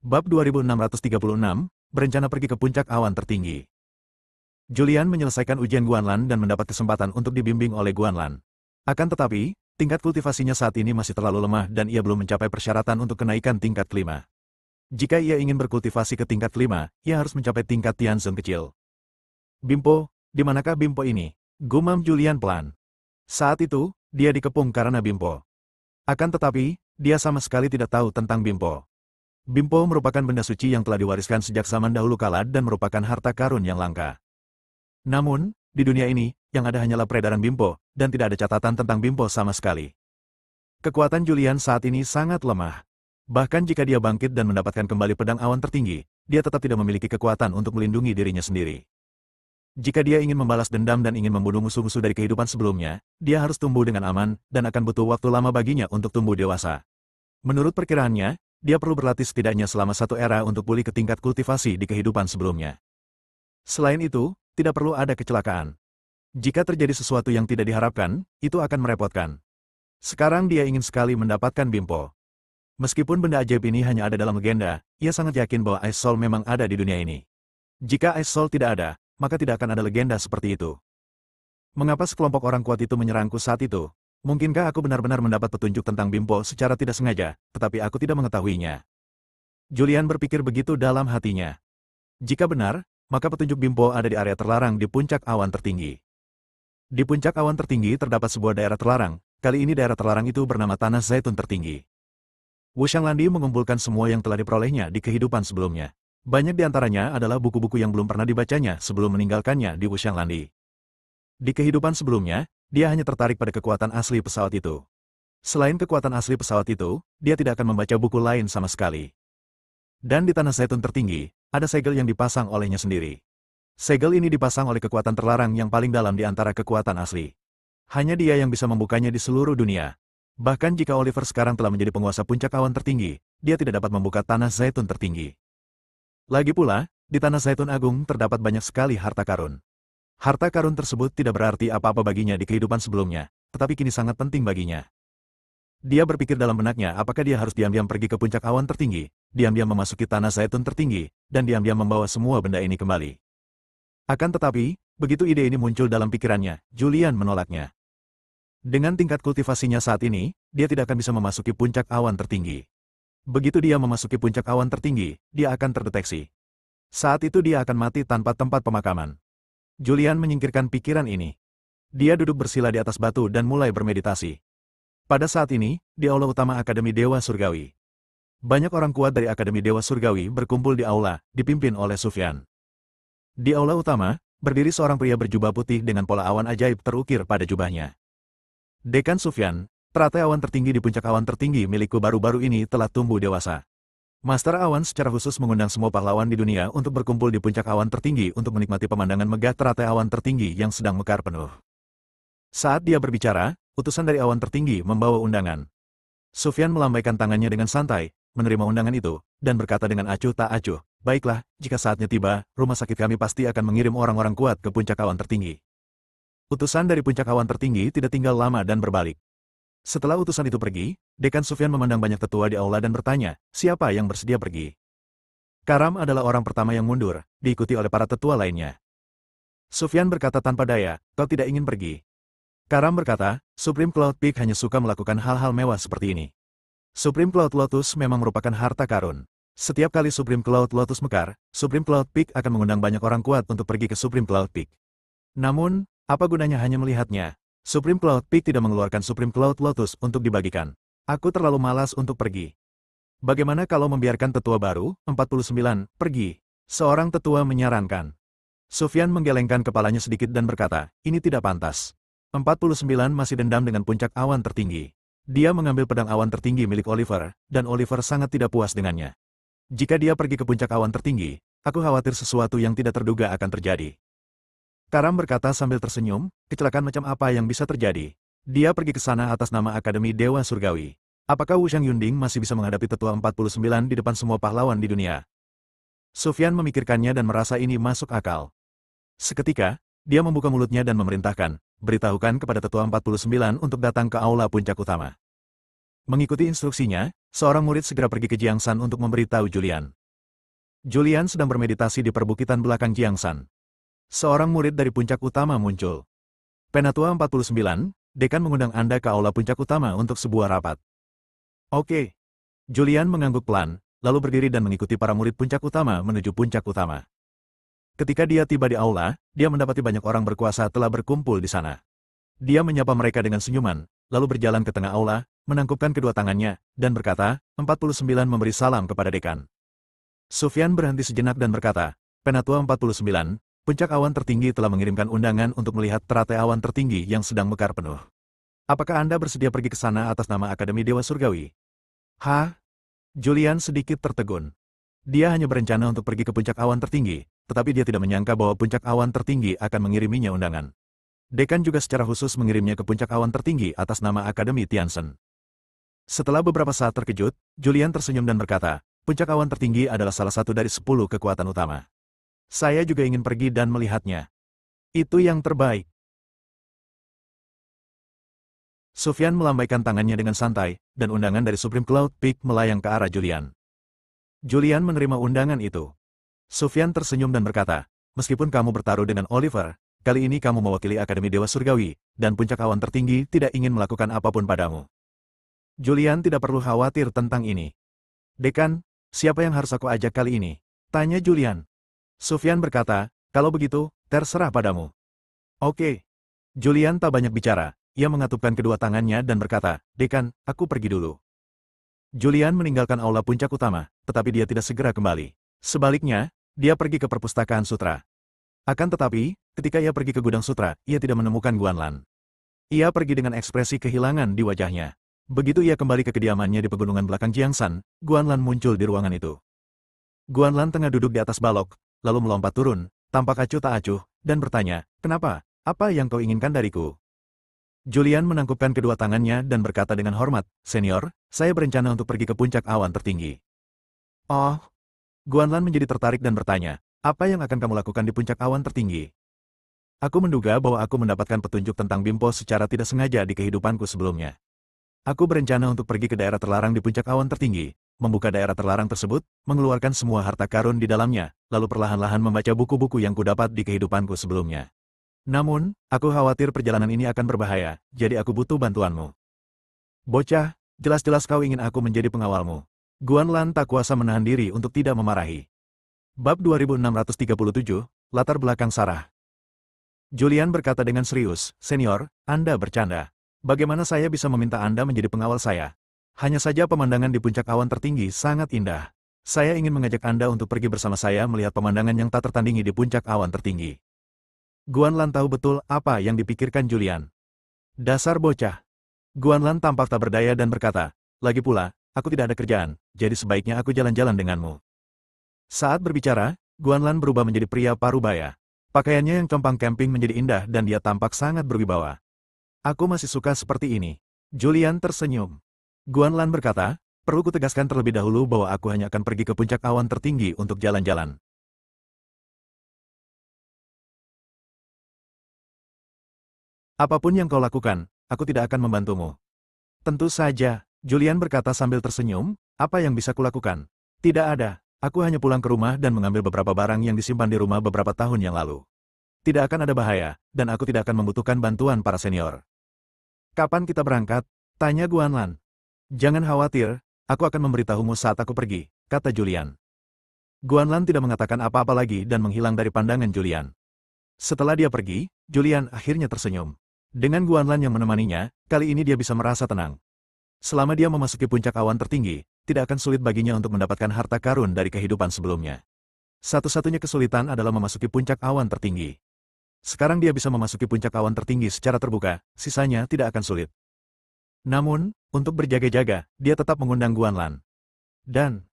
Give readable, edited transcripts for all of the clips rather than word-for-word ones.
Bab 2636, berencana pergi ke puncak awan tertinggi. Julian menyelesaikan ujian Guanlan dan mendapat kesempatan untuk dibimbing oleh Guanlan. Akan tetapi, tingkat kultivasinya saat ini masih terlalu lemah dan ia belum mencapai persyaratan untuk kenaikan tingkat kelima. Jika ia ingin berkultivasi ke tingkat kelima, ia harus mencapai tingkat Tianzhen kecil. Bimpo, di manakah Bimpo ini? Gumam Julian pelan. Saat itu, dia dikepung karena Bimpo. Akan tetapi, dia sama sekali tidak tahu tentang Bimpo. Bimpo merupakan benda suci yang telah diwariskan sejak zaman dahulu kala dan merupakan harta karun yang langka. Namun, di dunia ini, yang ada hanyalah peredaran Bimpo, dan tidak ada catatan tentang Bimpo sama sekali. Kekuatan Julian saat ini sangat lemah. Bahkan jika dia bangkit dan mendapatkan kembali pedang awan tertinggi, dia tetap tidak memiliki kekuatan untuk melindungi dirinya sendiri. Jika dia ingin membalas dendam dan ingin membunuh musuh-musuh dari kehidupan sebelumnya, dia harus tumbuh dengan aman, dan akan butuh waktu lama baginya untuk tumbuh dewasa. Menurut perkiraannya, dia perlu berlatih setidaknya selama satu era untuk pulih ke tingkat kultivasi di kehidupan sebelumnya. Selain itu, tidak perlu ada kecelakaan. Jika terjadi sesuatu yang tidak diharapkan, itu akan merepotkan. Sekarang dia ingin sekali mendapatkan Bimpo. Meskipun benda ajaib ini hanya ada dalam legenda, ia sangat yakin bahwa Ice Soul memang ada di dunia ini. Jika Ice Soul tidak ada, maka tidak akan ada legenda seperti itu. Mengapa sekelompok orang kuat itu menyerangku saat itu? Mungkinkah aku benar-benar mendapat petunjuk tentang Bimpo secara tidak sengaja, tetapi aku tidak mengetahuinya? Julian berpikir begitu dalam hatinya. Jika benar, maka petunjuk Bimpo ada di area terlarang di puncak awan tertinggi. Di puncak awan tertinggi terdapat sebuah daerah terlarang, kali ini daerah terlarang itu bernama Tanah Zaitun Tertinggi. Wu Xianglandi mengumpulkan semua yang telah diperolehnya di kehidupan sebelumnya. Banyak di antaranya adalah buku-buku yang belum pernah dibacanya sebelum meninggalkannya di Wu Xianglandi. Di kehidupan sebelumnya, dia hanya tertarik pada kekuatan asli pesawat itu. Selain kekuatan asli pesawat itu, dia tidak akan membaca buku lain sama sekali. Dan di Tanah Zaitun Tertinggi, ada segel yang dipasang olehnya sendiri. Segel ini dipasang oleh kekuatan terlarang yang paling dalam di antara kekuatan asli. Hanya dia yang bisa membukanya di seluruh dunia. Bahkan jika Oliver sekarang telah menjadi penguasa puncak awan tertinggi, dia tidak dapat membuka Tanah Zaitun Tertinggi. Lagi pula, di Tanah Zaitun Agung terdapat banyak sekali harta karun. Harta karun tersebut tidak berarti apa-apa baginya di kehidupan sebelumnya, tetapi kini sangat penting baginya. Dia berpikir dalam benaknya apakah dia harus diam-diam pergi ke puncak awan tertinggi, diam-diam memasuki Tanah Zaitun Tertinggi, dan diam-diam membawa semua benda ini kembali. Akan tetapi, begitu ide ini muncul dalam pikirannya, Julian menolaknya. Dengan tingkat kultivasinya saat ini, dia tidak akan bisa memasuki puncak awan tertinggi. Begitu dia memasuki puncak awan tertinggi, dia akan terdeteksi. Saat itu dia akan mati tanpa tempat pemakaman. Julian menyingkirkan pikiran ini. Dia duduk bersila di atas batu dan mulai bermeditasi. Pada saat ini, di aula utama Akademi Dewa Surgawi. Banyak orang kuat dari Akademi Dewa Surgawi berkumpul di aula, dipimpin oleh Sufyan. Di aula utama, berdiri seorang pria berjubah putih dengan pola awan ajaib terukir pada jubahnya. Dekan Sufyan, teratai awan tertinggi di puncak awan tertinggi milikku baru-baru ini telah tumbuh dewasa. Master Awan secara khusus mengundang semua pahlawan di dunia untuk berkumpul di puncak awan tertinggi untuk menikmati pemandangan megah teratai awan tertinggi yang sedang mekar penuh. Saat dia berbicara, utusan dari awan tertinggi membawa undangan. Sufyan melambaikan tangannya dengan santai, menerima undangan itu, dan berkata dengan acuh tak acuh, "Baiklah, jika saatnya tiba, rumah sakit kami pasti akan mengirim orang-orang kuat ke puncak awan tertinggi." Utusan dari puncak awan tertinggi tidak tinggal lama dan berbalik. Setelah utusan itu pergi, Dekan Sufyan memandang banyak tetua di aula dan bertanya, siapa yang bersedia pergi? Karam adalah orang pertama yang mundur, diikuti oleh para tetua lainnya. Sufyan berkata tanpa daya, kau tidak ingin pergi. Karam berkata, Supreme Cloud Peak hanya suka melakukan hal-hal mewah seperti ini. Supreme Cloud Lotus memang merupakan harta karun. Setiap kali Supreme Cloud Lotus mekar, Supreme Cloud Peak akan mengundang banyak orang kuat untuk pergi ke Supreme Cloud Peak. Namun, apa gunanya hanya melihatnya? Supreme Cloud Peak tidak mengeluarkan Supreme Cloud Lotus untuk dibagikan. Aku terlalu malas untuk pergi. Bagaimana kalau membiarkan tetua baru, 49, pergi? Seorang tetua menyarankan. Sufyan menggelengkan kepalanya sedikit dan berkata, ini tidak pantas. 49 masih dendam dengan puncak awan tertinggi. Dia mengambil pedang awan tertinggi milik Oliver, dan Oliver sangat tidak puas dengannya. Jika dia pergi ke puncak awan tertinggi, aku khawatir sesuatu yang tidak terduga akan terjadi. Karam berkata sambil tersenyum, kecelakaan macam apa yang bisa terjadi? Dia pergi ke sana atas nama Akademi Dewa Surgawi. Apakah Wu Xiangyunding masih bisa menghadapi tetua 49 di depan semua pahlawan di dunia? Sufyan memikirkannya dan merasa ini masuk akal. Seketika, dia membuka mulutnya dan memerintahkan, beritahukan kepada tetua 49 untuk datang ke aula puncak utama. Mengikuti instruksinya, seorang murid segera pergi ke Jiangsan untuk memberitahu Julian. Julian sedang bermeditasi di perbukitan belakang Jiangsan. Seorang murid dari puncak utama muncul. Penatua 49, dekan mengundang Anda ke aula puncak utama untuk sebuah rapat. Oke. Julian mengangguk pelan, lalu berdiri dan mengikuti para murid puncak utama menuju puncak utama. Ketika dia tiba di aula, dia mendapati banyak orang berkuasa telah berkumpul di sana. Dia menyapa mereka dengan senyuman, lalu berjalan ke tengah aula, menangkupkan kedua tangannya, dan berkata, 49 memberi salam kepada dekan. Sufyan berhenti sejenak dan berkata, Penatua 49, puncak awan tertinggi telah mengirimkan undangan untuk melihat teratai awan tertinggi yang sedang mekar penuh. Apakah Anda bersedia pergi ke sana atas nama Akademi Dewa Surgawi? Hah? Julian sedikit tertegun. Dia hanya berencana untuk pergi ke puncak awan tertinggi, tetapi dia tidak menyangka bahwa puncak awan tertinggi akan mengiriminya undangan. Dekan juga secara khusus mengirimnya ke puncak awan tertinggi atas nama Akademi Tianzhen. Setelah beberapa saat terkejut, Julian tersenyum dan berkata, puncak awan tertinggi adalah salah satu dari 10 kekuatan utama. Saya juga ingin pergi dan melihatnya. Itu yang terbaik. Sufyan melambaikan tangannya dengan santai, dan undangan dari Supreme Cloud Peak melayang ke arah Julian. Julian menerima undangan itu. Sufyan tersenyum dan berkata, meskipun kamu bertaruh dengan Oliver, kali ini kamu mewakili Akademi Dewa Surgawi, dan puncak awan tertinggi tidak ingin melakukan apapun padamu. Julian tidak perlu khawatir tentang ini. Dekan, siapa yang harus aku ajak kali ini? Tanya Julian. Sufyan berkata, kalau begitu, terserah padamu. Oke. Julian tak banyak bicara, ia mengatupkan kedua tangannya dan berkata, Dekan, aku pergi dulu. Julian meninggalkan aula puncak utama, tetapi dia tidak segera kembali. Sebaliknya, dia pergi ke perpustakaan sutra. Akan tetapi, ketika ia pergi ke gudang sutra, ia tidak menemukan Guanlan. Ia pergi dengan ekspresi kehilangan di wajahnya. Begitu ia kembali ke kediamannya di pegunungan belakang Jiangsan, Guanlan muncul di ruangan itu. Guanlan tengah duduk di atas balok, lalu melompat turun, tampak acuh tak acuh, dan bertanya, kenapa? Apa yang kau inginkan dariku? Julian menangkupkan kedua tangannya dan berkata dengan hormat, Senior, saya berencana untuk pergi ke puncak awan tertinggi. Oh. Guanlan menjadi tertarik dan bertanya, apa yang akan kamu lakukan di puncak awan tertinggi? Aku menduga bahwa aku mendapatkan petunjuk tentang Bimpo secara tidak sengaja di kehidupanku sebelumnya. Aku berencana untuk pergi ke daerah terlarang di puncak awan tertinggi, membuka daerah terlarang tersebut, mengeluarkan semua harta karun di dalamnya, lalu perlahan-lahan membaca buku-buku yang kudapat di kehidupanku sebelumnya. Namun, aku khawatir perjalanan ini akan berbahaya, jadi aku butuh bantuanmu. Bocah, jelas-jelas kau ingin aku menjadi pengawalmu. Guanlan tak kuasa menahan diri untuk tidak memarahi. Bab 2637, Latar Belakang Sarah. Julian berkata dengan serius, Senior, Anda bercanda. Bagaimana saya bisa meminta Anda menjadi pengawal saya? Hanya saja pemandangan di puncak awan tertinggi sangat indah. Saya ingin mengajak Anda untuk pergi bersama saya melihat pemandangan yang tak tertandingi di puncak awan tertinggi. Guanlan tahu betul apa yang dipikirkan Julian. Dasar bocah. Guanlan tampak tak berdaya dan berkata, lagi pula, aku tidak ada kerjaan, jadi sebaiknya aku jalan-jalan denganmu. Saat berbicara, Guanlan berubah menjadi pria parubaya. Pakaiannya yang compang camping menjadi indah dan dia tampak sangat berwibawa. Aku masih suka seperti ini. Julian tersenyum. Guanlan berkata, perlu kutegaskan terlebih dahulu bahwa aku hanya akan pergi ke puncak awan tertinggi untuk jalan-jalan. Apapun yang kau lakukan, aku tidak akan membantumu. Tentu saja, Julian berkata sambil tersenyum, apa yang bisa kulakukan? Tidak ada, aku hanya pulang ke rumah dan mengambil beberapa barang yang disimpan di rumah beberapa tahun yang lalu. Tidak akan ada bahaya, dan aku tidak akan membutuhkan bantuan para senior. Kapan kita berangkat? Tanya Guanlan. Jangan khawatir, aku akan memberitahumu saat aku pergi, kata Julian. Guanlan tidak mengatakan apa-apa lagi dan menghilang dari pandangan Julian. Setelah dia pergi, Julian akhirnya tersenyum. Dengan Guanlan yang menemaninya, kali ini dia bisa merasa tenang. Selama dia memasuki puncak awan tertinggi, tidak akan sulit baginya untuk mendapatkan harta karun dari kehidupan sebelumnya. Satu-satunya kesulitan adalah memasuki puncak awan tertinggi. Sekarang dia bisa memasuki puncak awan tertinggi secara terbuka, sisanya tidak akan sulit. Namun, untuk berjaga-jaga, dia tetap mengundang Guanlan. Dan,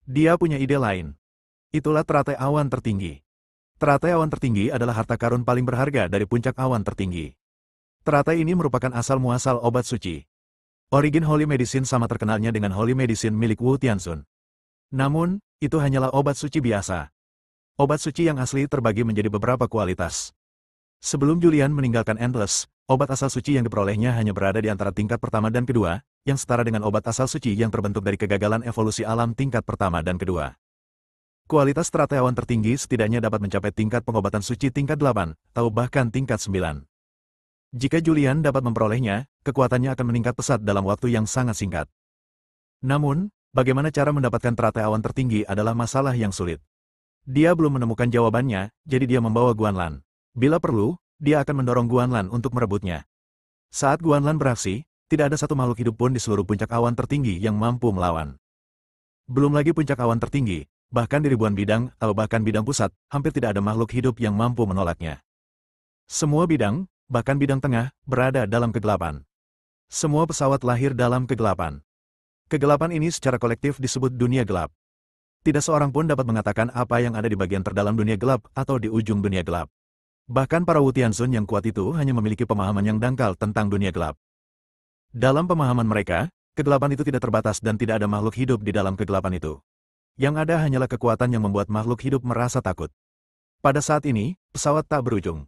dia punya ide lain. Itulah teratai awan tertinggi. Teratai awan tertinggi adalah harta karun paling berharga dari puncak awan tertinggi. Teratai ini merupakan asal-muasal obat suci. Origin Holy Medicine sama terkenalnya dengan Holy Medicine milik Wu Tianzun. Namun, itu hanyalah obat suci biasa. Obat suci yang asli terbagi menjadi beberapa kualitas. Sebelum Julian meninggalkan Endless, obat asal suci yang diperolehnya hanya berada di antara tingkat pertama dan kedua, yang setara dengan obat asal suci yang terbentuk dari kegagalan evolusi alam tingkat pertama dan kedua. Kualitas teratai awan tertinggi setidaknya dapat mencapai tingkat pengobatan suci tingkat 8, atau bahkan tingkat 9. Jika Julian dapat memperolehnya, kekuatannya akan meningkat pesat dalam waktu yang sangat singkat. Namun, bagaimana cara mendapatkan teratai awan tertinggi adalah masalah yang sulit. Dia belum menemukan jawabannya, jadi dia membawa Guanlan. Bila perlu, dia akan mendorong Guanlan untuk merebutnya. Saat Guanlan beraksi, tidak ada satu makhluk hidup pun di seluruh puncak awan tertinggi yang mampu melawan. Belum lagi puncak awan tertinggi, bahkan di ribuan bidang atau bahkan bidang pusat, hampir tidak ada makhluk hidup yang mampu menolaknya. Semua bidang, bahkan bidang tengah, berada dalam kegelapan. Semua pesawat lahir dalam kegelapan. Kegelapan ini secara kolektif disebut dunia gelap. Tidak seorang pun dapat mengatakan apa yang ada di bagian terdalam dunia gelap atau di ujung dunia gelap. Bahkan para Wutiansun yang kuat itu hanya memiliki pemahaman yang dangkal tentang dunia gelap. Dalam pemahaman mereka, kegelapan itu tidak terbatas dan tidak ada makhluk hidup di dalam kegelapan itu. Yang ada hanyalah kekuatan yang membuat makhluk hidup merasa takut. Pada saat ini, pesawat tak berujung.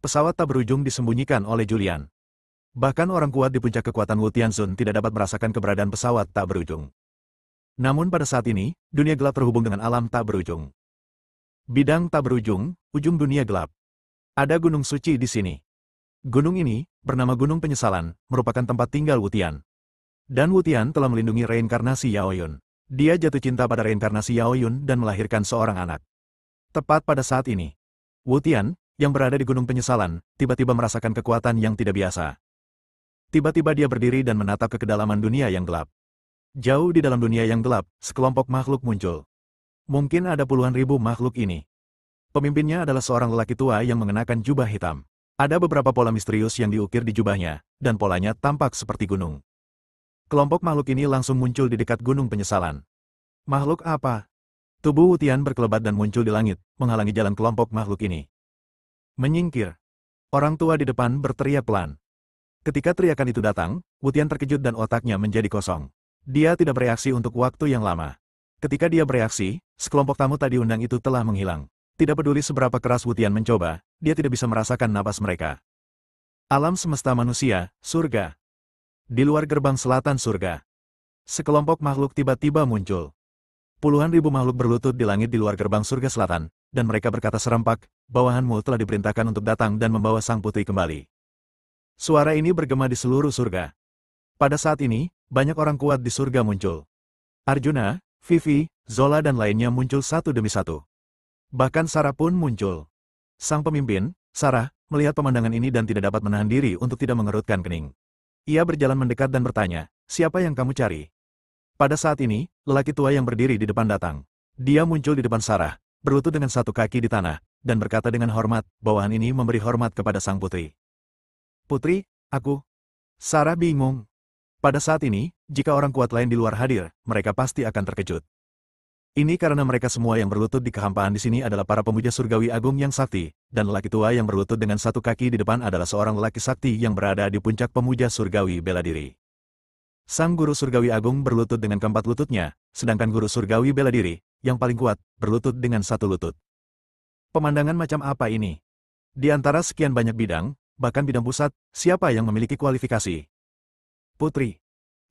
Pesawat tak berujung disembunyikan oleh Julian. Bahkan orang kuat di puncak kekuatan Wutiansun tidak dapat merasakan keberadaan pesawat tak berujung. Namun pada saat ini, dunia gelap terhubung dengan alam tak berujung. Bidang tak berujung, ujung dunia gelap. Ada gunung suci di sini. Gunung ini, bernama Gunung Penyesalan, merupakan tempat tinggal Wutian. Dan Wutian telah melindungi reinkarnasi Yaoyun. Dia jatuh cinta pada reinkarnasi Yaoyun dan melahirkan seorang anak. Tepat pada saat ini, Wutian, yang berada di Gunung Penyesalan, tiba-tiba merasakan kekuatan yang tidak biasa. Tiba-tiba dia berdiri dan menatap ke kedalaman dunia yang gelap. Jauh di dalam dunia yang gelap, sekelompok makhluk muncul. Mungkin ada puluhan ribu makhluk ini. Pemimpinnya adalah seorang lelaki tua yang mengenakan jubah hitam. Ada beberapa pola misterius yang diukir di jubahnya, dan polanya tampak seperti gunung. Kelompok makhluk ini langsung muncul di dekat Gunung Penyesalan. Makhluk apa? Tubuh Wutian berkelebat dan muncul di langit, menghalangi jalan kelompok makhluk ini. Menyingkir. Orang tua di depan berteriak pelan. Ketika teriakan itu datang, Wutian terkejut dan otaknya menjadi kosong. Dia tidak bereaksi untuk waktu yang lama. Ketika dia bereaksi, sekelompok tamu tadi undang itu telah menghilang. Tidak peduli seberapa keras Wutian mencoba, dia tidak bisa merasakan napas mereka. Alam semesta manusia, surga. Di luar gerbang selatan surga, sekelompok makhluk tiba-tiba muncul. Puluhan ribu makhluk berlutut di langit di luar gerbang surga selatan, dan mereka berkata serempak, bawahanmu telah diperintahkan untuk datang dan membawa sang putri kembali. Suara ini bergema di seluruh surga. Pada saat ini, banyak orang kuat di surga muncul. Arjuna, Vivi, Zola dan lainnya muncul satu demi satu. Bahkan Sarah pun muncul. Sang pemimpin, Sarah, melihat pemandangan ini dan tidak dapat menahan diri untuk tidak mengerutkan kening. Ia berjalan mendekat dan bertanya, siapa yang kamu cari? Pada saat ini, lelaki tua yang berdiri di depan datang. Dia muncul di depan Sarah, berlutut dengan satu kaki di tanah, dan berkata dengan hormat, bawahan ini memberi hormat kepada sang putri. Putri, aku. Sarah bingung. Pada saat ini, jika orang kuat lain di luar hadir, mereka pasti akan terkejut. Ini karena mereka semua yang berlutut di kehampaan di sini adalah para pemuja surgawi agung yang sakti, dan lelaki tua yang berlutut dengan satu kaki di depan adalah seorang lelaki sakti yang berada di puncak pemuja surgawi bela diri. Sang guru surgawi agung berlutut dengan keempat lututnya, sedangkan guru surgawi bela diri, yang paling kuat, berlutut dengan satu lutut. Pemandangan macam apa ini? Di antara sekian banyak bidang, bahkan bidang pusat, siapa yang memiliki kualifikasi? Putri.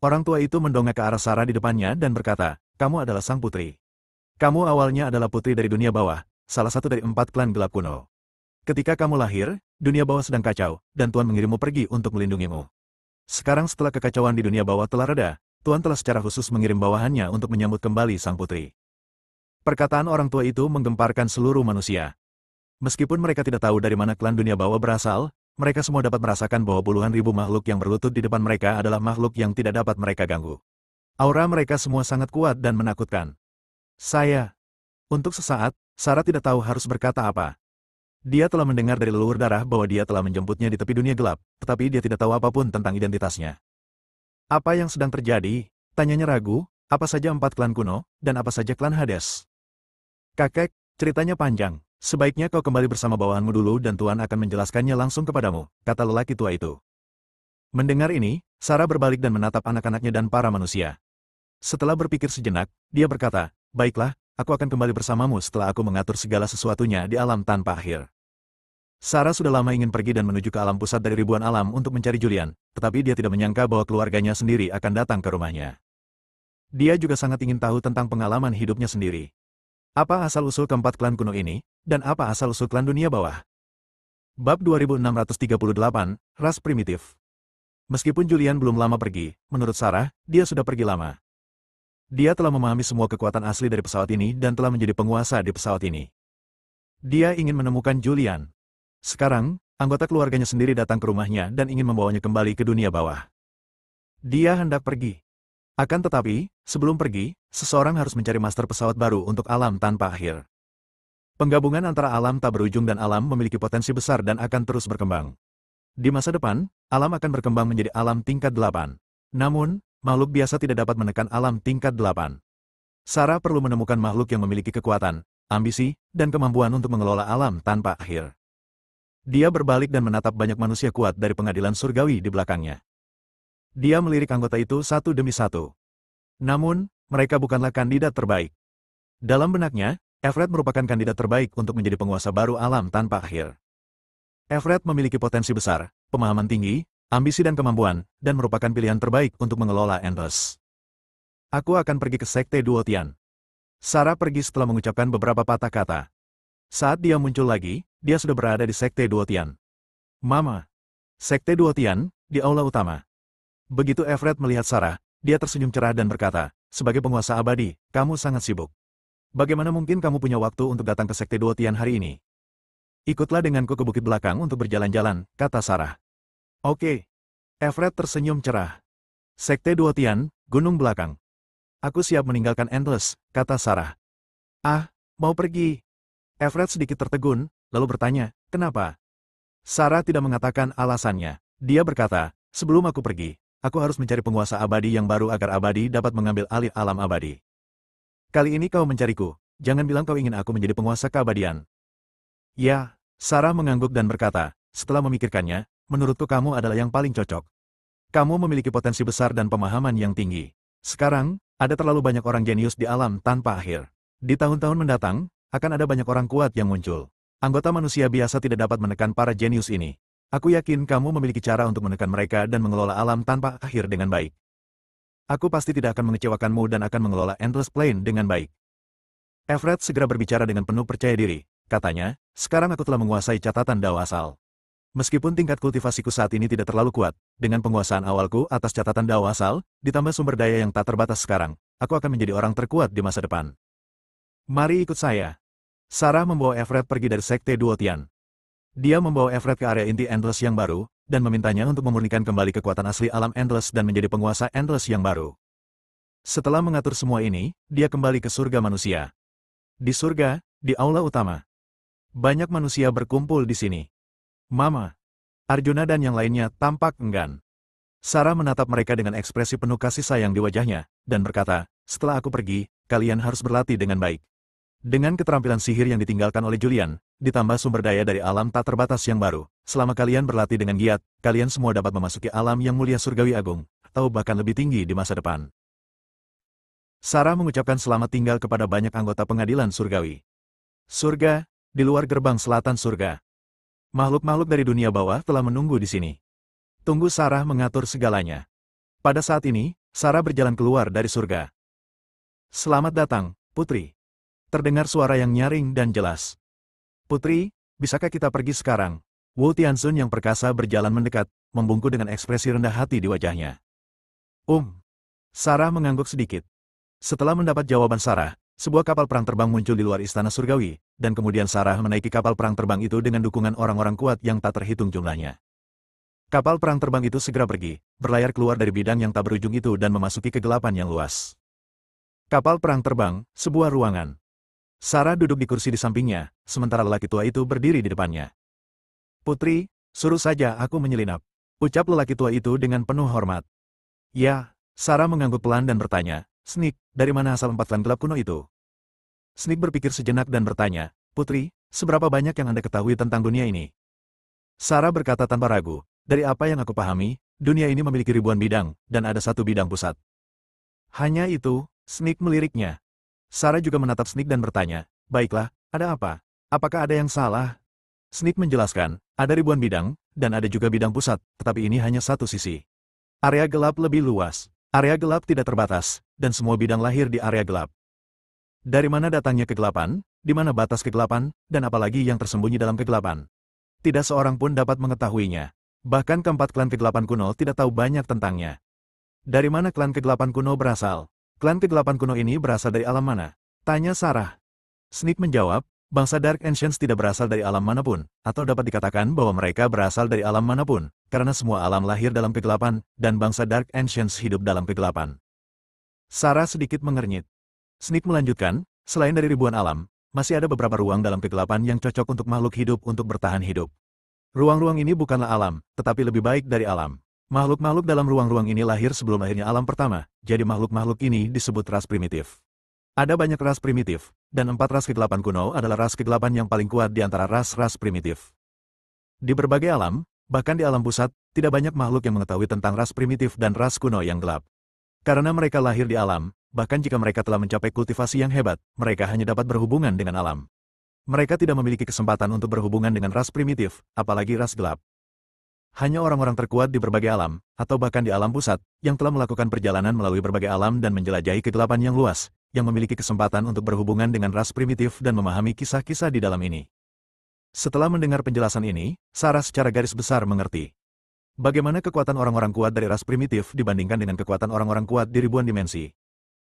Orang tua itu mendongak ke arah Sarah di depannya dan berkata, kamu adalah sang putri. Kamu awalnya adalah putri dari dunia bawah, salah satu dari 4 klan gelap kuno. Ketika kamu lahir, dunia bawah sedang kacau, dan Tuan mengirimmu pergi untuk melindungimu. Sekarang setelah kekacauan di dunia bawah telah reda, Tuan telah secara khusus mengirim bawahannya untuk menyambut kembali sang putri. Perkataan orang tua itu menggemparkan seluruh manusia. Meskipun mereka tidak tahu dari mana klan dunia bawah berasal, mereka semua dapat merasakan bahwa puluhan ribu makhluk yang berlutut di depan mereka adalah makhluk yang tidak dapat mereka ganggu. Aura mereka semua sangat kuat dan menakutkan. Saya. Untuk sesaat, Sarah tidak tahu harus berkata apa. Dia telah mendengar dari leluhur darah bahwa dia telah menjemputnya di tepi dunia gelap, tetapi dia tidak tahu apapun tentang identitasnya. Apa yang sedang terjadi? Tanyanya ragu, apa saja 4 klan kuno, dan apa saja klan Hades? Kakek, ceritanya panjang. Sebaiknya kau kembali bersama bawahanmu dulu dan Tuan akan menjelaskannya langsung kepadamu, kata lelaki tua itu. Mendengar ini, Sarah berbalik dan menatap anak-anaknya dan para manusia. Setelah berpikir sejenak, dia berkata, baiklah, aku akan kembali bersamamu setelah aku mengatur segala sesuatunya di alam tanpa akhir. Sarah sudah lama ingin pergi dan menuju ke alam pusat dari ribuan alam untuk mencari Julian, tetapi dia tidak menyangka bahwa keluarganya sendiri akan datang ke rumahnya. Dia juga sangat ingin tahu tentang pengalaman hidupnya sendiri. Apa asal-usul keempat klan kuno ini, dan apa asal-usul klan dunia bawah? Bab 2638, Ras Primitif. Meskipun Julian belum lama pergi, menurut Sarah, dia sudah pergi lama. Dia telah memahami semua kekuatan asli dari pesawat ini dan telah menjadi penguasa di pesawat ini. Dia ingin menemukan Julian. Sekarang, anggota keluarganya sendiri datang ke rumahnya dan ingin membawanya kembali ke dunia bawah. Dia hendak pergi. Akan tetapi, sebelum pergi, seseorang harus mencari master pesawat baru untuk alam tanpa akhir. Penggabungan antara alam tak berujung dan alam memiliki potensi besar dan akan terus berkembang. Di masa depan, alam akan berkembang menjadi alam tingkat 8. Namun, makhluk biasa tidak dapat menekan alam tingkat 8. Sarah perlu menemukan makhluk yang memiliki kekuatan, ambisi, dan kemampuan untuk mengelola alam tanpa akhir. Dia berbalik dan menatap banyak manusia kuat dari pengadilan surgawi di belakangnya. Dia melirik anggota itu satu demi satu. Namun, mereka bukanlah kandidat terbaik. Dalam benaknya, Everett merupakan kandidat terbaik untuk menjadi penguasa baru alam tanpa akhir. Everett memiliki potensi besar, pemahaman tinggi, ambisi dan kemampuan, dan merupakan pilihan terbaik untuk mengelola Endless. Aku akan pergi ke Sekte Duotian. Sarah pergi setelah mengucapkan beberapa patah kata. Saat dia muncul lagi, dia sudah berada di Sekte Duotian. Mama. Sekte Duotian, di aula utama. Begitu Everett melihat Sarah, dia tersenyum cerah dan berkata, sebagai penguasa abadi, kamu sangat sibuk. Bagaimana mungkin kamu punya waktu untuk datang ke Sekte Duotian hari ini? Ikutlah denganku ke bukit belakang untuk berjalan-jalan, kata Sarah. Oke. Everett tersenyum cerah. Sekte Duotian, gunung belakang. Aku siap meninggalkan Endless, kata Sarah. Ah, mau pergi? Everett sedikit tertegun, lalu bertanya, kenapa? Sarah tidak mengatakan alasannya. Dia berkata, sebelum aku pergi, aku harus mencari penguasa abadi yang baru agar abadi dapat mengambil alih alam abadi. Kali ini kau mencariku, jangan bilang kau ingin aku menjadi penguasa keabadian. Ya, Sarah mengangguk dan berkata, setelah memikirkannya, menurutku kamu adalah yang paling cocok. Kamu memiliki potensi besar dan pemahaman yang tinggi. Sekarang, ada terlalu banyak orang jenius di alam tanpa akhir. Di tahun-tahun mendatang, akan ada banyak orang kuat yang muncul. Anggota manusia biasa tidak dapat menekan para jenius ini. Aku yakin kamu memiliki cara untuk menekan mereka dan mengelola alam tanpa akhir dengan baik. Aku pasti tidak akan mengecewakanmu dan akan mengelola Endless Plane dengan baik. Everett segera berbicara dengan penuh percaya diri. Katanya, sekarang aku telah menguasai catatan Dao asal. Meskipun tingkat kultivasiku saat ini tidak terlalu kuat, dengan penguasaan awalku atas catatan Dao asal, ditambah sumber daya yang tak terbatas sekarang, aku akan menjadi orang terkuat di masa depan. Mari ikut saya. Sarah membawa Everett pergi dari Sekte Duotian. Dia membawa Everett ke area inti Endless yang baru, dan memintanya untuk memurnikan kembali kekuatan asli alam Endless dan menjadi penguasa Endless yang baru. Setelah mengatur semua ini, dia kembali ke surga manusia. Di surga, di aula utama. Banyak manusia berkumpul di sini. Mama, Arjuna dan yang lainnya tampak enggan. Sarah menatap mereka dengan ekspresi penuh kasih sayang di wajahnya, dan berkata, setelah aku pergi, kalian harus berlatih dengan baik. Dengan keterampilan sihir yang ditinggalkan oleh Julian, ditambah sumber daya dari alam tak terbatas yang baru, selama kalian berlatih dengan giat, kalian semua dapat memasuki alam yang mulia surgawi agung, atau bahkan lebih tinggi di masa depan. Sarah mengucapkan selamat tinggal kepada banyak anggota pengadilan surgawi. Surga, di luar gerbang selatan surga. Makhluk-makhluk dari dunia bawah telah menunggu di sini. Tunggu Sarah mengatur segalanya. Pada saat ini, Sarah berjalan keluar dari surga. Selamat datang, Putri. Terdengar suara yang nyaring dan jelas. Putri, bisakah kita pergi sekarang? Wu Tianxun yang perkasa berjalan mendekat, membungkuk dengan ekspresi rendah hati di wajahnya. Sarah mengangguk sedikit. Setelah mendapat jawaban Sarah, sebuah kapal perang terbang muncul di luar istana surgawi, dan kemudian Sarah menaiki kapal perang terbang itu dengan dukungan orang-orang kuat yang tak terhitung jumlahnya. Kapal perang terbang itu segera pergi, berlayar keluar dari bidang yang tak berujung itu dan memasuki kegelapan yang luas. Kapal perang terbang, sebuah ruangan. Sarah duduk di kursi di sampingnya, sementara lelaki tua itu berdiri di depannya. Putri, suruh saja aku menyelinap. Ucap lelaki tua itu dengan penuh hormat. Ya, Sarah mengangguk pelan dan bertanya, Sneak, dari mana asal 4 klan gelap kuno itu? Sneak berpikir sejenak dan bertanya, Putri, seberapa banyak yang Anda ketahui tentang dunia ini? Sarah berkata tanpa ragu, dari apa yang aku pahami, dunia ini memiliki ribuan bidang, dan ada satu bidang pusat. Hanya itu, Sneak meliriknya. Sarah juga menatap Sneak dan bertanya, baiklah, ada apa? Apakah ada yang salah? Snake menjelaskan, ada ribuan bidang, dan ada juga bidang pusat, tetapi ini hanya satu sisi. Area gelap lebih luas. Area gelap tidak terbatas, dan semua bidang lahir di area gelap. Dari mana datangnya kegelapan, di mana batas kegelapan, dan apalagi yang tersembunyi dalam kegelapan. Tidak seorang pun dapat mengetahuinya. Bahkan keempat klan kegelapan kuno tidak tahu banyak tentangnya. Dari mana klan kegelapan kuno berasal? Klan kegelapan kuno ini berasal dari alam mana? Tanya Sarah. Snake menjawab, bangsa Dark Ancients tidak berasal dari alam manapun, atau dapat dikatakan bahwa mereka berasal dari alam manapun, karena semua alam lahir dalam kegelapan, dan bangsa Dark Ancients hidup dalam kegelapan. Sarah sedikit mengernyit. Snake melanjutkan, selain dari ribuan alam, masih ada beberapa ruang dalam kegelapan yang cocok untuk makhluk hidup untuk bertahan hidup. Ruang-ruang ini bukanlah alam, tetapi lebih baik dari alam. Makhluk-makhluk dalam ruang-ruang ini lahir sebelum lahirnya alam pertama, jadi makhluk-makhluk ini disebut ras primitif. Ada banyak ras primitif, dan 4 ras kegelapan kuno adalah ras kegelapan yang paling kuat di antara ras-ras primitif. Di berbagai alam, bahkan di alam pusat, tidak banyak makhluk yang mengetahui tentang ras primitif dan ras kuno yang gelap. Karena mereka lahir di alam, bahkan jika mereka telah mencapai kultivasi yang hebat, mereka hanya dapat berhubungan dengan alam. Mereka tidak memiliki kesempatan untuk berhubungan dengan ras primitif, apalagi ras gelap. Hanya orang-orang terkuat di berbagai alam, atau bahkan di alam pusat, yang telah melakukan perjalanan melalui berbagai alam dan menjelajahi kegelapan yang luas, yang memiliki kesempatan untuk berhubungan dengan ras primitif dan memahami kisah-kisah di dalam ini. Setelah mendengar penjelasan ini, Sarah secara garis besar mengerti. Bagaimana kekuatan orang-orang kuat dari ras primitif dibandingkan dengan kekuatan orang-orang kuat di ribuan dimensi?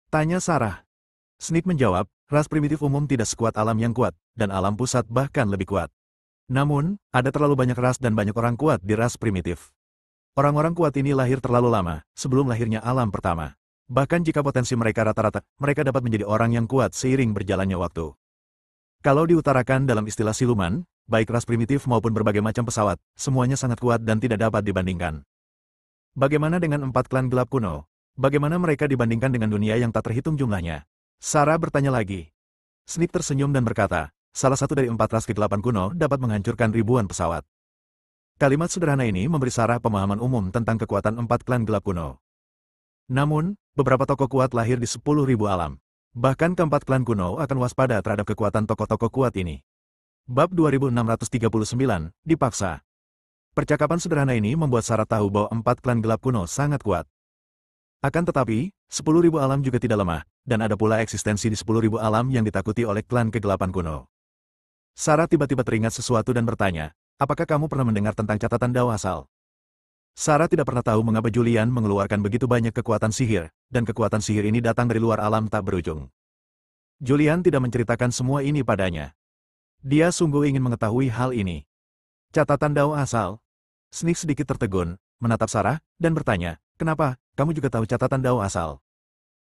Tanya Sarah. Snake menjawab, ras primitif umum tidak sekuat alam yang kuat, dan alam pusat bahkan lebih kuat. Namun, ada terlalu banyak ras dan banyak orang kuat di ras primitif. Orang-orang kuat ini lahir terlalu lama, sebelum lahirnya alam pertama. Bahkan jika potensi mereka rata-rata, mereka dapat menjadi orang yang kuat seiring berjalannya waktu. Kalau diutarakan dalam istilah siluman, baik ras primitif maupun berbagai macam pesawat, semuanya sangat kuat dan tidak dapat dibandingkan. Bagaimana dengan 4 klan gelap kuno? Bagaimana mereka dibandingkan dengan dunia yang tak terhitung jumlahnya? Sarah bertanya lagi. Snake tersenyum dan berkata, salah satu dari 4 ras kegelapan kuno dapat menghancurkan ribuan pesawat. Kalimat sederhana ini memberi Sarah pemahaman umum tentang kekuatan 4 klan gelap kuno. Namun, beberapa tokoh kuat lahir di 10.000 alam. Bahkan keempat klan kuno akan waspada terhadap kekuatan tokoh-tokoh kuat ini. Bab 2639, dipaksa. Percakapan sederhana ini membuat Sarah tahu bahwa 4 klan gelap kuno sangat kuat. Akan tetapi, 10.000 alam juga tidak lemah, dan ada pula eksistensi di 10.000 alam yang ditakuti oleh klan kegelapan kuno. Sarah tiba-tiba teringat sesuatu dan bertanya, apakah kamu pernah mendengar tentang catatan Dao asal? Sarah tidak pernah tahu mengapa Julian mengeluarkan begitu banyak kekuatan sihir, dan kekuatan sihir ini datang dari luar alam tak berujung. Julian tidak menceritakan semua ini padanya. Dia sungguh ingin mengetahui hal ini. Catatan Dao asal? Snake sedikit tertegun, menatap Sarah, dan bertanya, kenapa, kamu juga tahu catatan Dao asal?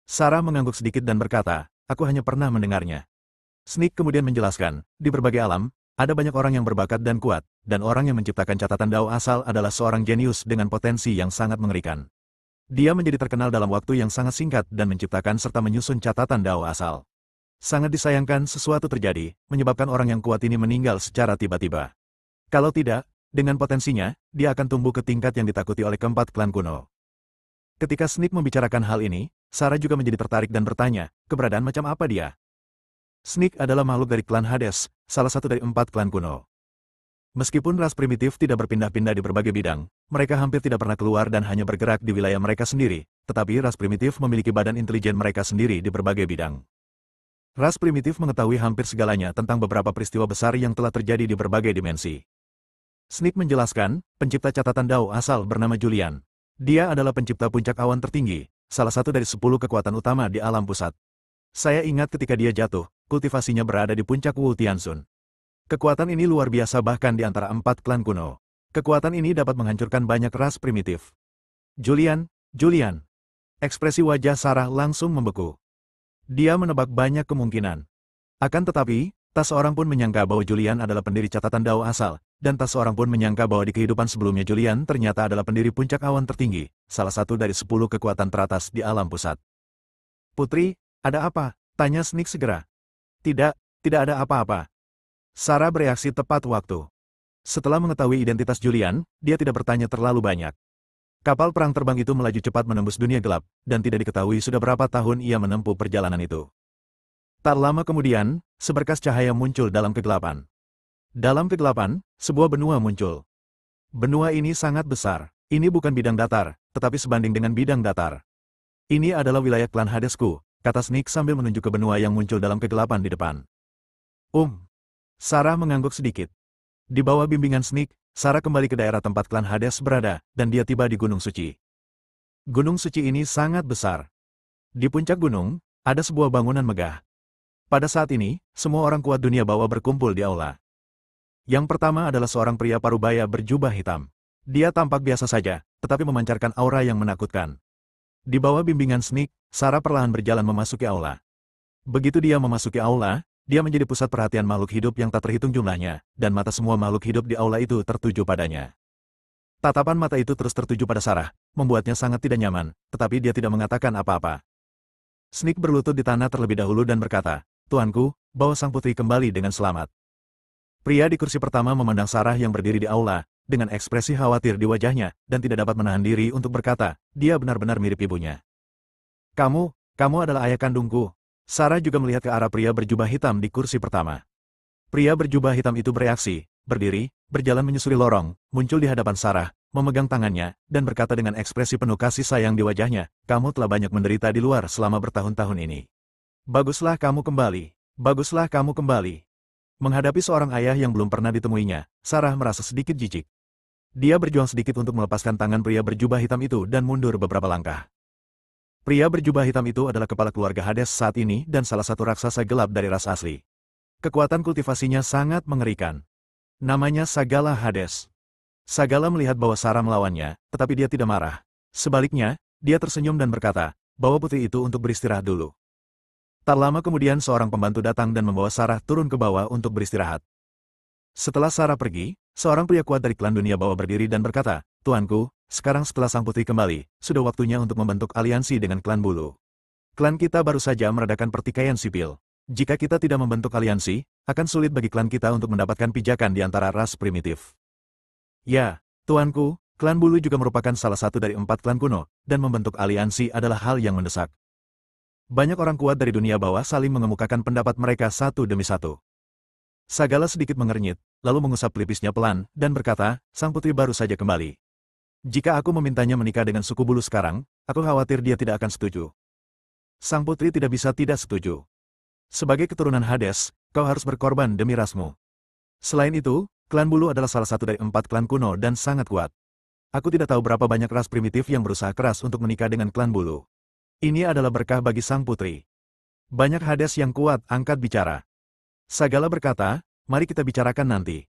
Sarah mengangguk sedikit dan berkata, aku hanya pernah mendengarnya. Snake kemudian menjelaskan, di berbagai alam, ada banyak orang yang berbakat dan kuat, dan orang yang menciptakan catatan Dao asal adalah seorang jenius dengan potensi yang sangat mengerikan. Dia menjadi terkenal dalam waktu yang sangat singkat dan menciptakan serta menyusun catatan Dao asal. Sangat disayangkan sesuatu terjadi, menyebabkan orang yang kuat ini meninggal secara tiba-tiba. Kalau tidak, dengan potensinya, dia akan tumbuh ke tingkat yang ditakuti oleh keempat klan kuno. Ketika Snake membicarakan hal ini, Sarah juga menjadi tertarik dan bertanya, keberadaan macam apa dia? Snake adalah makhluk dari klan Hades, salah satu dari 4 klan kuno. Meskipun ras primitif tidak berpindah-pindah di berbagai bidang, mereka hampir tidak pernah keluar dan hanya bergerak di wilayah mereka sendiri, tetapi ras primitif memiliki badan intelijen mereka sendiri di berbagai bidang. Ras primitif mengetahui hampir segalanya tentang beberapa peristiwa besar yang telah terjadi di berbagai dimensi. Snake menjelaskan, pencipta catatan Dao asal bernama Julian. Dia adalah pencipta puncak awan tertinggi, salah satu dari 10 kekuatan utama di alam pusat. Saya ingat ketika dia jatuh, kultivasinya berada di puncak Wu Tianxun. Kekuatan ini luar biasa bahkan di antara 4 klan kuno. Kekuatan ini dapat menghancurkan banyak ras primitif. Julian. Ekspresi wajah Sarah langsung membeku. Dia menebak banyak kemungkinan. Akan tetapi, tak seorang pun menyangka bahwa Julian adalah pendiri catatan Dao asal, dan tak seorang pun menyangka bahwa di kehidupan sebelumnya Julian ternyata adalah pendiri puncak awan tertinggi, salah satu dari 10 kekuatan teratas di alam pusat. Putri, ada apa? Tanya Snake segera. Tidak ada apa-apa. Sarah bereaksi tepat waktu. Setelah mengetahui identitas Julian, dia tidak bertanya terlalu banyak. Kapal perang terbang itu melaju cepat menembus dunia gelap, dan tidak diketahui sudah berapa tahun ia menempuh perjalanan itu. Tak lama kemudian, seberkas cahaya muncul dalam kegelapan. Dalam kegelapan, sebuah benua muncul. Benua ini sangat besar. Ini bukan bidang datar, tetapi sebanding dengan bidang datar. Ini adalah wilayah klan Hadesku, kata Sneak sambil menunjuk ke benua yang muncul dalam kegelapan di depan. Sarah mengangguk sedikit. Di bawah bimbingan Sneak, Sarah kembali ke daerah tempat klan Hades berada, dan dia tiba di Gunung Suci. Gunung Suci ini sangat besar. Di puncak gunung, ada sebuah bangunan megah. Pada saat ini, semua orang kuat dunia bawah berkumpul di aula. Yang pertama adalah seorang pria parubaya berjubah hitam. Dia tampak biasa saja, tetapi memancarkan aura yang menakutkan. Di bawah bimbingan Sneak, Sarah perlahan berjalan memasuki aula. Begitu dia memasuki aula, dia menjadi pusat perhatian makhluk hidup yang tak terhitung jumlahnya, dan mata semua makhluk hidup di aula itu tertuju padanya. Tatapan mata itu terus tertuju pada Sarah, membuatnya sangat tidak nyaman, tetapi dia tidak mengatakan apa-apa. Sneak berlutut di tanah terlebih dahulu dan berkata, "Tuanku, bawa sang putri kembali dengan selamat." Pria di kursi pertama memandang Sarah yang berdiri di aula, dengan ekspresi khawatir di wajahnya, dan tidak dapat menahan diri untuk berkata, dia benar-benar mirip ibunya. Kamu adalah ayah kandungku." Sarah juga melihat ke arah pria berjubah hitam di kursi pertama. Pria berjubah hitam itu bereaksi, berdiri, berjalan menyusuri lorong, muncul di hadapan Sarah, memegang tangannya, dan berkata dengan ekspresi penuh kasih sayang di wajahnya, "Kamu telah banyak menderita di luar selama bertahun-tahun ini. Baguslah kamu kembali. Baguslah kamu kembali." Menghadapi seorang ayah yang belum pernah ditemuinya, Sarah merasa sedikit jijik. Dia berjuang sedikit untuk melepaskan tangan pria berjubah hitam itu dan mundur beberapa langkah. Pria berjubah hitam itu adalah kepala keluarga Hades saat ini dan salah satu raksasa gelap dari ras asli. Kekuatan kultivasinya sangat mengerikan. Namanya Sagala Hades. Sagala melihat bahwa Sarah melawannya, tetapi dia tidak marah. Sebaliknya, dia tersenyum dan berkata, "Bawa putri itu untuk beristirahat dulu." Tak lama kemudian seorang pembantu datang dan membawa Sarah turun ke bawah untuk beristirahat. Setelah Sarah pergi, seorang pria kuat dari klan dunia bawah berdiri dan berkata, "Tuanku, sekarang setelah sang putri kembali, sudah waktunya untuk membentuk aliansi dengan klan bulu. Klan kita baru saja meredakan pertikaian sipil. Jika kita tidak membentuk aliansi, akan sulit bagi klan kita untuk mendapatkan pijakan di antara ras primitif." "Ya, tuanku, klan bulu juga merupakan salah satu dari 4 klan kuno, dan membentuk aliansi adalah hal yang mendesak." Banyak orang kuat dari dunia bawah saling mengemukakan pendapat mereka satu demi satu. Sagala sedikit mengernyit, lalu mengusap pelipisnya pelan, dan berkata, "Sang putri baru saja kembali. Jika aku memintanya menikah dengan suku bulu sekarang, aku khawatir dia tidak akan setuju." Sang putri tidak bisa tidak setuju. "Sebagai keturunan Hades, kau harus berkorban demi rasmu. Selain itu, klan bulu adalah salah satu dari 4 klan kuno dan sangat kuat. Aku tidak tahu berapa banyak ras primitif yang berusaha keras untuk menikah dengan klan bulu. Ini adalah berkah bagi sang putri. Banyak Hades yang kuat angkat bicara." Sagala berkata, "Mari kita bicarakan nanti."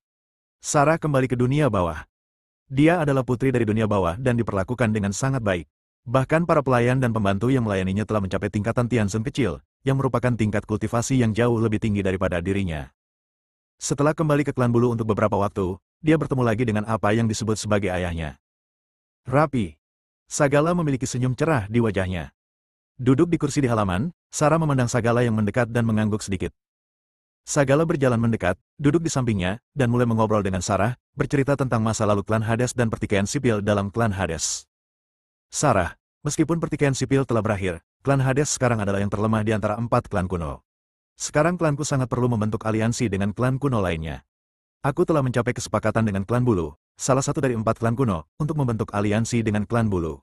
Sarah kembali ke dunia bawah. Dia adalah putri dari dunia bawah dan diperlakukan dengan sangat baik. Bahkan para pelayan dan pembantu yang melayaninya telah mencapai tingkatan Tianzhen kecil, yang merupakan tingkat kultivasi yang jauh lebih tinggi daripada dirinya. Setelah kembali ke klan bulu untuk beberapa waktu, dia bertemu lagi dengan apa yang disebut sebagai ayahnya. Rapi. Sagala memiliki senyum cerah di wajahnya. Duduk di kursi di halaman, Sarah memandang Sagala yang mendekat dan mengangguk sedikit. Sagala berjalan mendekat, duduk di sampingnya, dan mulai mengobrol dengan Sarah, bercerita tentang masa lalu klan Hades dan pertikaian sipil dalam klan Hades. "Sarah, meskipun pertikaian sipil telah berakhir, klan Hades sekarang adalah yang terlemah di antara 4 klan kuno. Sekarang klanku sangat perlu membentuk aliansi dengan klan kuno lainnya. Aku telah mencapai kesepakatan dengan klan bulu, salah satu dari 4 klan kuno, untuk membentuk aliansi dengan klan bulu.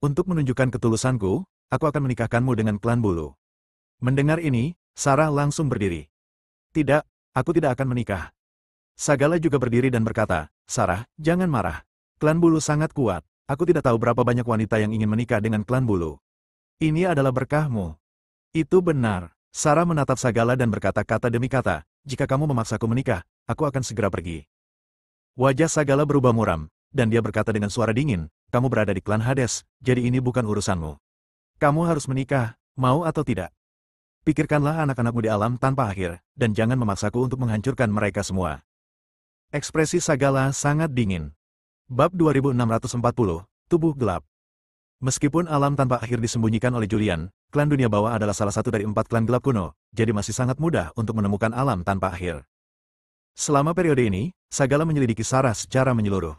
Untuk menunjukkan ketulusanku, aku akan menikahkanmu dengan klan bulu." Mendengar ini, Sarah langsung berdiri. "Tidak, aku tidak akan menikah." Sagala juga berdiri dan berkata, "Sarah, jangan marah. Klan bulu sangat kuat. Aku tidak tahu berapa banyak wanita yang ingin menikah dengan klan bulu. Ini adalah berkahmu." "Itu benar." Sarah menatap Sagala dan berkata kata demi kata, "Jika kamu memaksaku menikah, aku akan segera pergi." Wajah Sagala berubah muram, dan dia berkata dengan suara dingin, "Kamu berada di klan Hades, jadi ini bukan urusanmu. Kamu harus menikah, mau atau tidak. Pikirkanlah anak-anakmu di alam tanpa akhir, dan jangan memaksaku untuk menghancurkan mereka semua." Ekspresi Sagala sangat dingin. Bab 2640, Tubuh Gelap. Meskipun alam tanpa akhir disembunyikan oleh Julian, klan dunia bawah adalah salah satu dari 4 klan gelap kuno, jadi masih sangat mudah untuk menemukan alam tanpa akhir. Selama periode ini, Sagala menyelidiki Sarah secara menyeluruh.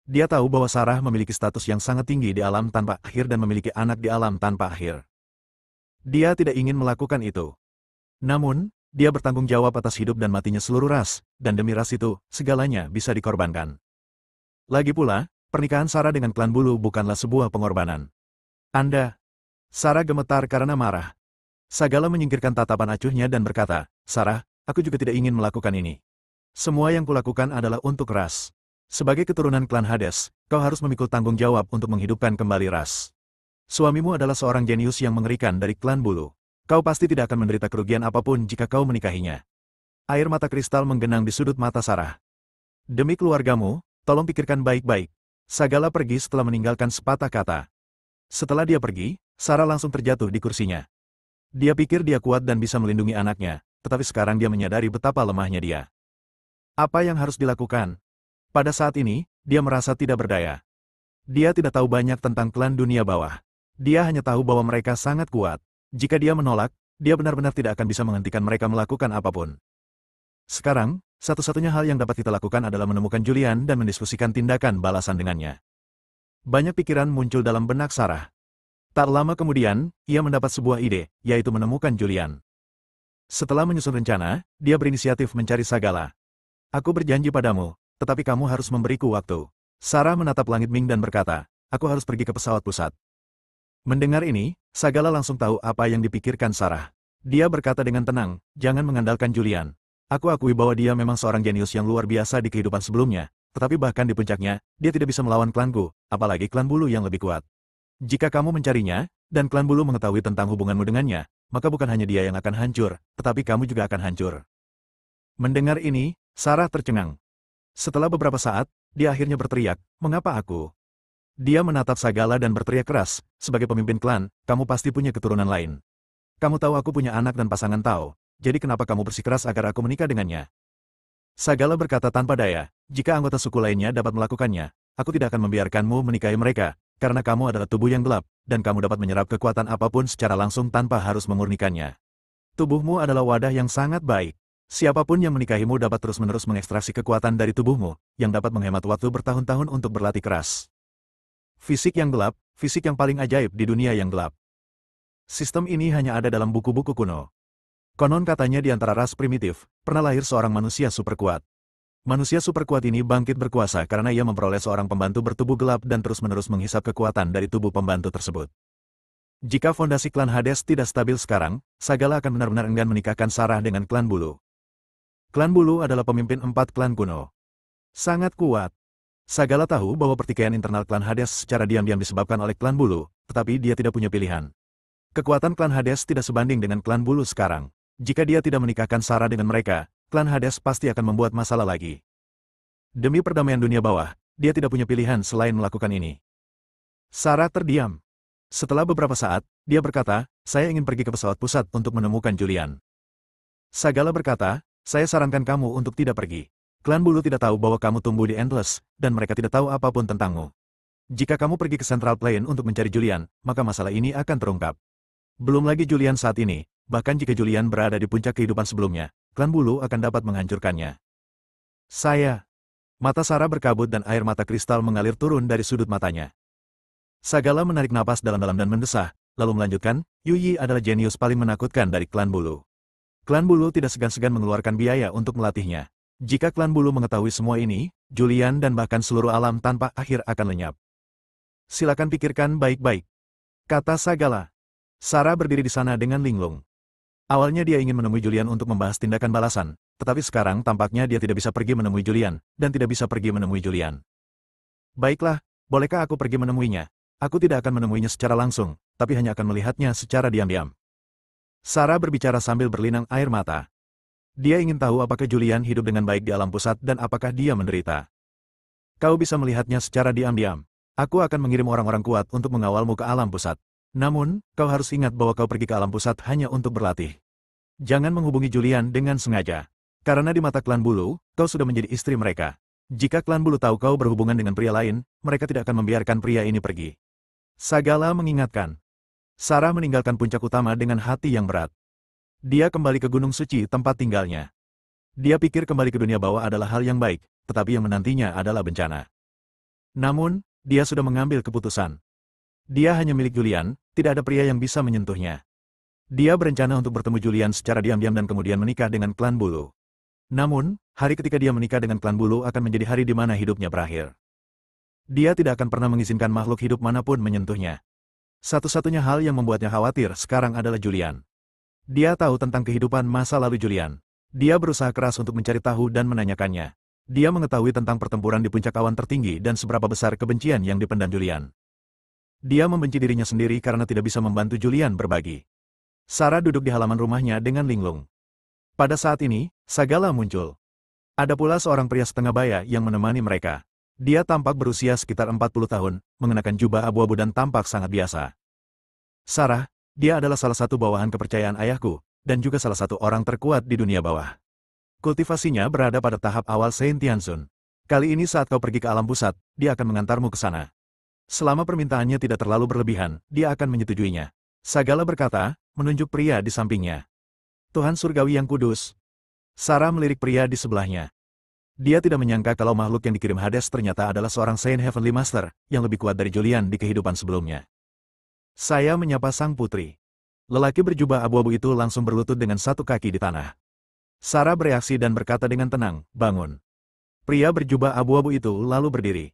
Dia tahu bahwa Sarah memiliki status yang sangat tinggi di alam tanpa akhir dan memiliki anak di alam tanpa akhir. Dia tidak ingin melakukan itu. Namun, dia bertanggung jawab atas hidup dan matinya seluruh ras, dan demi ras itu, segalanya bisa dikorbankan. Lagi pula, pernikahan Sarah dengan klan bulu bukanlah sebuah pengorbanan. Anda. Sarah gemetar karena marah. Sagala menyingkirkan tatapan acuhnya dan berkata, Sarah, aku juga tidak ingin melakukan ini. Semua yang kulakukan adalah untuk ras. Sebagai keturunan klan Hades, kau harus memikul tanggung jawab untuk menghidupkan kembali ras. Suamimu adalah seorang jenius yang mengerikan dari klan bulu. Kau pasti tidak akan menderita kerugian apapun jika kau menikahinya. Air mata kristal menggenang di sudut mata Sarah. Demi keluargamu, tolong pikirkan baik-baik. Sagala pergi setelah meninggalkan sepatah kata. Setelah dia pergi, Sarah langsung terjatuh di kursinya. Dia pikir dia kuat dan bisa melindungi anaknya, tetapi sekarang dia menyadari betapa lemahnya dia. Apa yang harus dilakukan? Pada saat ini, dia merasa tidak berdaya. Dia tidak tahu banyak tentang klan dunia bawah. Dia hanya tahu bahwa mereka sangat kuat. Jika dia menolak, dia benar-benar tidak akan bisa menghentikan mereka melakukan apapun. Sekarang, satu-satunya hal yang dapat kita lakukan adalah menemukan Julian dan mendiskusikan tindakan balasan dengannya. Banyak pikiran muncul dalam benak Sarah. Tak lama kemudian, ia mendapat sebuah ide, yaitu menemukan Julian. Setelah menyusun rencana, dia berinisiatif mencari Sagala. Aku berjanji padamu, tetapi kamu harus memberiku waktu. Sarah menatap langit Ming dan berkata, aku harus pergi ke pesawat pusat. Mendengar ini, Sagala langsung tahu apa yang dipikirkan Sarah. Dia berkata dengan tenang, jangan mengandalkan Julian. Aku akui bahwa dia memang seorang jenius yang luar biasa di kehidupan sebelumnya, tetapi bahkan di puncaknya, dia tidak bisa melawan klanku, apalagi klan bulu yang lebih kuat. Jika kamu mencarinya, dan klan bulu mengetahui tentang hubunganmu dengannya, maka bukan hanya dia yang akan hancur, tetapi kamu juga akan hancur. Mendengar ini, Sarah tercengang. Setelah beberapa saat, dia akhirnya berteriak, mengapa aku? Dia menatap Sagala dan berteriak keras, sebagai pemimpin klan, kamu pasti punya keturunan lain. Kamu tahu aku punya anak dan pasangan tahu, jadi kenapa kamu bersikeras agar aku menikah dengannya? Sagala berkata tanpa daya, jika anggota suku lainnya dapat melakukannya, aku tidak akan membiarkanmu menikahi mereka, karena kamu adalah tubuh yang gelap, dan kamu dapat menyerap kekuatan apapun secara langsung tanpa harus memurnikannya. Tubuhmu adalah wadah yang sangat baik. Siapapun yang menikahimu dapat terus-menerus mengekstraksi kekuatan dari tubuhmu, yang dapat menghemat waktu bertahun-tahun untuk berlatih keras. Fisik yang gelap, fisik yang paling ajaib di dunia yang gelap. Sistem ini hanya ada dalam buku-buku kuno. Konon katanya di antara ras primitif, pernah lahir seorang manusia super kuat. Manusia super kuat ini bangkit berkuasa karena ia memperoleh seorang pembantu bertubuh gelap dan terus-menerus menghisap kekuatan dari tubuh pembantu tersebut. Jika fondasi klan Hades tidak stabil sekarang, Sagala akan benar-benar enggan menikahkan Sarah dengan klan bulu. Klan bulu adalah pemimpin 4 klan kuno. Sangat kuat. Sagala tahu bahwa pertikaian internal klan Hades secara diam-diam disebabkan oleh klan bulu, tetapi dia tidak punya pilihan. Kekuatan klan Hades tidak sebanding dengan klan bulu sekarang. Jika dia tidak menikahkan Sarah dengan mereka, klan Hades pasti akan membuat masalah lagi. Demi perdamaian dunia bawah, dia tidak punya pilihan selain melakukan ini. Sarah terdiam. Setelah beberapa saat, dia berkata, saya ingin pergi ke pesawat pusat untuk menemukan Julian. Sagala berkata, saya sarankan kamu untuk tidak pergi. Klan bulu tidak tahu bahwa kamu tumbuh di Endless, dan mereka tidak tahu apapun tentangmu. Jika kamu pergi ke Central Plain untuk mencari Julian, maka masalah ini akan terungkap. Belum lagi Julian saat ini, bahkan jika Julian berada di puncak kehidupan sebelumnya, klan bulu akan dapat menghancurkannya. Saya. Mata Sarah berkabut dan air mata kristal mengalir turun dari sudut matanya. Sagala menarik napas dalam-dalam dan mendesah, lalu melanjutkan, Yu Yi adalah jenius paling menakutkan dari klan bulu. Klan bulu tidak segan-segan mengeluarkan biaya untuk melatihnya. Jika klan bulu mengetahui semua ini, Julian dan bahkan seluruh alam tanpa akhir akan lenyap. Silakan pikirkan baik-baik, kata Sagala. Sarah berdiri di sana dengan linglung. Awalnya dia ingin menemui Julian untuk membahas tindakan balasan, tetapi sekarang tampaknya dia tidak bisa pergi menemui Julian, dan tidak bisa pergi menemui Julian. Baiklah, bolehkah aku pergi menemuinya? Aku tidak akan menemuinya secara langsung, tapi hanya akan melihatnya secara diam-diam. Sarah berbicara sambil berlinang air mata. Dia ingin tahu apakah Julian hidup dengan baik di alam pusat dan apakah dia menderita. Kau bisa melihatnya secara diam-diam. Aku akan mengirim orang-orang kuat untuk mengawalmu ke alam pusat. Namun, kau harus ingat bahwa kau pergi ke alam pusat hanya untuk berlatih. Jangan menghubungi Julian dengan sengaja. Karena di mata klan bulu, kau sudah menjadi istri mereka. Jika klan bulu tahu kau berhubungan dengan pria lain, mereka tidak akan membiarkan pria ini pergi. Sagala mengingatkan. Sarah meninggalkan puncak utama dengan hati yang berat. Dia kembali ke Gunung Suci tempat tinggalnya. Dia pikir kembali ke dunia bawah adalah hal yang baik, tetapi yang menantinya adalah bencana. Namun, dia sudah mengambil keputusan. Dia hanya milik Julian, tidak ada pria yang bisa menyentuhnya. Dia berencana untuk bertemu Julian secara diam-diam dan kemudian menikah dengan klan bulu. Namun, hari ketika dia menikah dengan klan bulu akan menjadi hari di mana hidupnya berakhir. Dia tidak akan pernah mengizinkan makhluk hidup manapun menyentuhnya. Satu-satunya hal yang membuatnya khawatir sekarang adalah Julian. Dia tahu tentang kehidupan masa lalu Julian. Dia berusaha keras untuk mencari tahu dan menanyakannya. Dia mengetahui tentang pertempuran di puncak awan tertinggi dan seberapa besar kebencian yang dipendam Julian. Dia membenci dirinya sendiri karena tidak bisa membantu Julian berbagi. Sarah duduk di halaman rumahnya dengan linglung. Pada saat ini, Sagala muncul. Ada pula seorang pria setengah baya yang menemani mereka. Dia tampak berusia sekitar 40 tahun, mengenakan jubah abu-abu dan tampak sangat biasa. Sarah, dia adalah salah satu bawahan kepercayaan ayahku, dan juga salah satu orang terkuat di dunia bawah. Kultivasinya berada pada tahap awal Saint Tianzun. Kali ini saat kau pergi ke alam pusat, dia akan mengantarmu ke sana. Selama permintaannya tidak terlalu berlebihan, dia akan menyetujuinya. Sagala berkata, menunjuk pria di sampingnya. Tuhan Surgawi yang kudus. Sarah melirik pria di sebelahnya. Dia tidak menyangka kalau makhluk yang dikirim Hades ternyata adalah seorang Saint Heavenly Master, yang lebih kuat dari Julian di kehidupan sebelumnya. Saya menyapa sang putri. Lelaki berjubah abu-abu itu langsung berlutut dengan satu kaki di tanah. Sarah bereaksi dan berkata dengan tenang, bangun. Pria berjubah abu-abu itu lalu berdiri.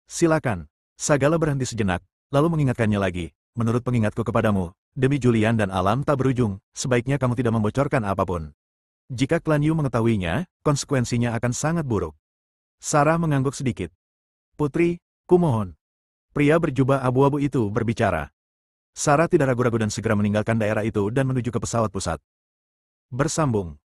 Silakan. Sagala berhenti sejenak, lalu mengingatkannya lagi. Menurut pengingatku kepadamu, demi Julian dan alam tak berujung, sebaiknya kamu tidak membocorkan apapun. Jika klan Yu mengetahuinya, konsekuensinya akan sangat buruk. Sarah mengangguk sedikit. Putri, kumohon. Pria berjubah abu-abu itu berbicara. Sarah tidak ragu-ragu dan segera meninggalkan daerah itu dan menuju ke pesawat pusat. Bersambung.